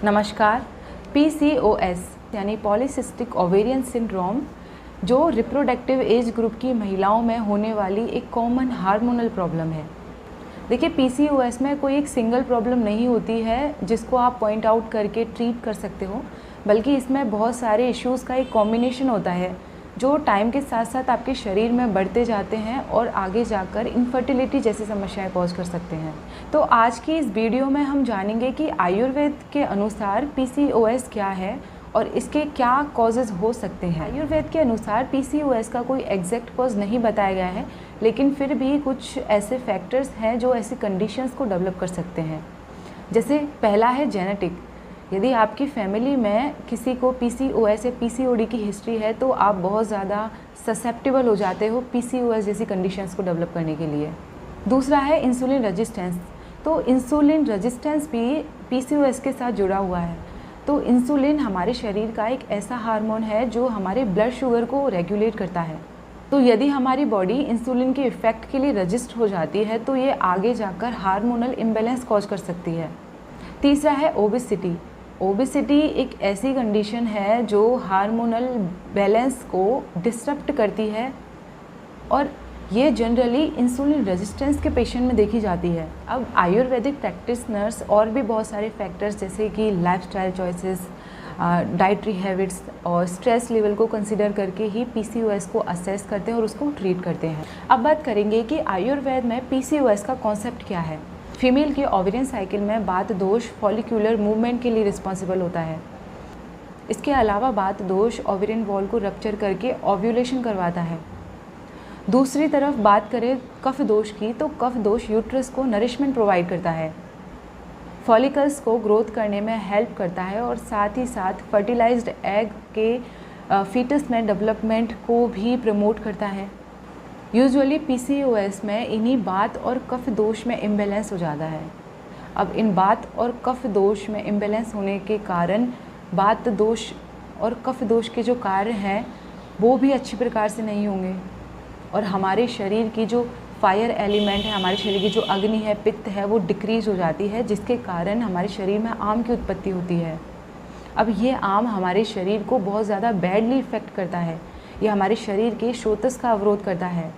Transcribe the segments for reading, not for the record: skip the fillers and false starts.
नमस्कार। PCOS यानी polycystic ovarian syndrome जो रिप्रोडक्टिव एज ग्रुप की महिलाओं में होने वाली एक कॉमन हार्मोनल प्रॉब्लम है। देखिए, PCOS में कोई एक सिंगल प्रॉब्लम नहीं होती है जिसको आप पॉइंट आउट करके ट्रीट कर सकते हो, बल्कि इसमें बहुत सारे इश्यूज़ का एक कॉम्बिनेशन होता है जो टाइम के साथ साथ आपके शरीर में बढ़ते जाते हैं और आगे जाकर इनफर्टिलिटी जैसी समस्याएं कॉज कर सकते हैं। तो आज की इस वीडियो में हम जानेंगे कि आयुर्वेद के अनुसार PCOS क्या है और इसके क्या कॉजेज़ हो सकते हैं। आयुर्वेद के अनुसार PCOS का कोई एग्जैक्ट कॉज नहीं बताया गया है, लेकिन फिर भी कुछ ऐसे फैक्टर्स हैं जो ऐसी कंडीशंस को डेवलप कर सकते हैं। जैसे पहला है जेनेटिक। यदि आपकी फैमिली में किसी को PCOS या PCOD की हिस्ट्री है तो आप बहुत ज़्यादा ससेप्टेबल हो जाते हो PCOS जैसी कंडीशंस को डेवलप करने के लिए। दूसरा है इंसुलिन रेजिस्टेंस। तो इंसुलिन रेजिस्टेंस भी PCOS के साथ जुड़ा हुआ है। तो इंसुलिन हमारे शरीर का एक ऐसा हार्मोन है जो हमारे ब्लड शुगर को रेगुलेट करता है। तो यदि हमारी बॉडी इंसुलिन के इफ़ेक्ट के लिए रजिस्ट हो जाती है तो ये आगे जाकर हार्मोनल इम्बैलेंस कॉज कर सकती है। तीसरा है ओबेसिटी। ओबेसिटी एक ऐसी कंडीशन है जो हार्मोनल बैलेंस को डिस्टर्ब करती है और ये जनरली इंसुलिन रेजिस्टेंस के पेशेंट में देखी जाती है। अब आयुर्वेदिक प्रैक्टिशनर्स और भी बहुत सारे फैक्टर्स जैसे कि लाइफस्टाइल चॉइसेस, डाइटरी हैबिट्स और स्ट्रेस लेवल को कंसीडर करके ही PCOS को असेस करते हैं और उसको ट्रीट करते हैं। अब बात करेंगे कि आयुर्वेद में PCOS का कॉन्सेप्ट क्या है। फीमेल के ओवेरियन साइकिल में बात दोष फॉलिक्यूलर मूवमेंट के लिए रिस्पॉन्सिबल होता है। इसके अलावा बात दोष ओवेरियन वॉल को रप्चर करके ओव्यूलेशन करवाता है। दूसरी तरफ बात करें कफ दोष की, तो कफ दोष यूट्रस को नरिशमेंट प्रोवाइड करता है, फॉलिकल्स को ग्रोथ करने में हेल्प करता है और साथ ही साथ फर्टिलाइज्ड एग के फीटस में डेवलपमेंट को भी प्रमोट करता है। यूजुअली PCOS में इन्हीं बात और कफ दोष में इम्बैलेंस हो जाता है। अब इन बात और कफ दोष में इम्बैलेंस होने के कारण बात दोष और कफ दोष के जो कार्य हैं वो भी अच्छी प्रकार से नहीं होंगे और हमारे शरीर की जो फायर एलिमेंट है, हमारे शरीर की जो अग्नि है, पित्त है, वो डिक्रीज़ हो जाती है, जिसके कारण हमारे शरीर में आम की उत्पत्ति होती है। अब ये आम हमारे शरीर को बहुत ज़्यादा बैडली इफ़ेक्ट करता है। ये हमारे शरीर के स्रोतस का अवरोध करता है,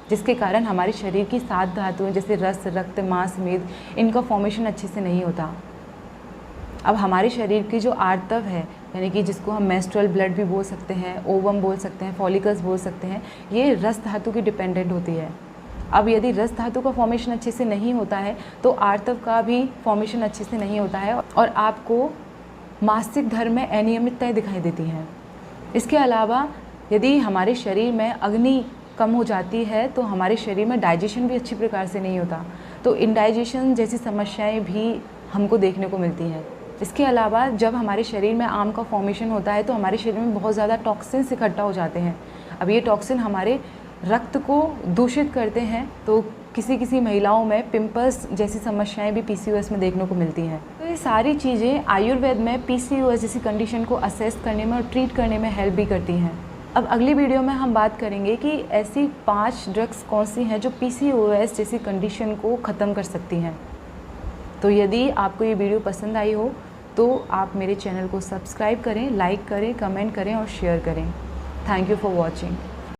जिसके कारण हमारे शरीर की 7 धातुएं जैसे रस, रक्त, मांस, मेद, इनका फॉर्मेशन अच्छे से नहीं होता। अब हमारे शरीर की जो आर्तव है, यानी कि जिसको हम मेंस्ट्रुअल ब्लड भी बोल सकते हैं, ओवम बोल सकते हैं, फॉलिकल्स बोल सकते हैं, ये रस धातु की डिपेंडेंट होती है। अब यदि रस धातु का फॉर्मेशन अच्छे से नहीं होता है तो आर्तव का भी फॉर्मेशन अच्छे से नहीं होता है और आपको मासिक धर्म में अनियमितताएं दिखाई देती हैं। इसके अलावा यदि हमारे शरीर में अग्नि कम हो जाती है तो हमारे शरीर में डाइजेशन भी अच्छी प्रकार से नहीं होता, तो इंडाइजेशन जैसी समस्याएं भी हमको देखने को मिलती हैं। इसके अलावा जब हमारे शरीर में आम का फॉर्मेशन होता है तो हमारे शरीर में बहुत ज़्यादा टॉक्सिन्स इकट्ठा हो जाते हैं। अब ये टॉक्सिन हमारे रक्त को दूषित करते हैं, तो किसी महिलाओं में पिंपल्स जैसी समस्याएं भी PCOS में देखने को मिलती हैं। तो ये सारी चीज़ें आयुर्वेद में PCOS जैसी कंडीशन को असेस करने में और ट्रीट करने में हेल्प भी करती हैं। अब अगली वीडियो में हम बात करेंगे कि ऐसी 5 ड्रग्स कौन सी हैं जो PCOS जैसी कंडीशन को ख़त्म कर सकती हैं। तो यदि आपको ये वीडियो पसंद आई हो तो आप मेरे चैनल को सब्सक्राइब करें, लाइक करें, कमेंट करें और शेयर करें। Thank you for watching.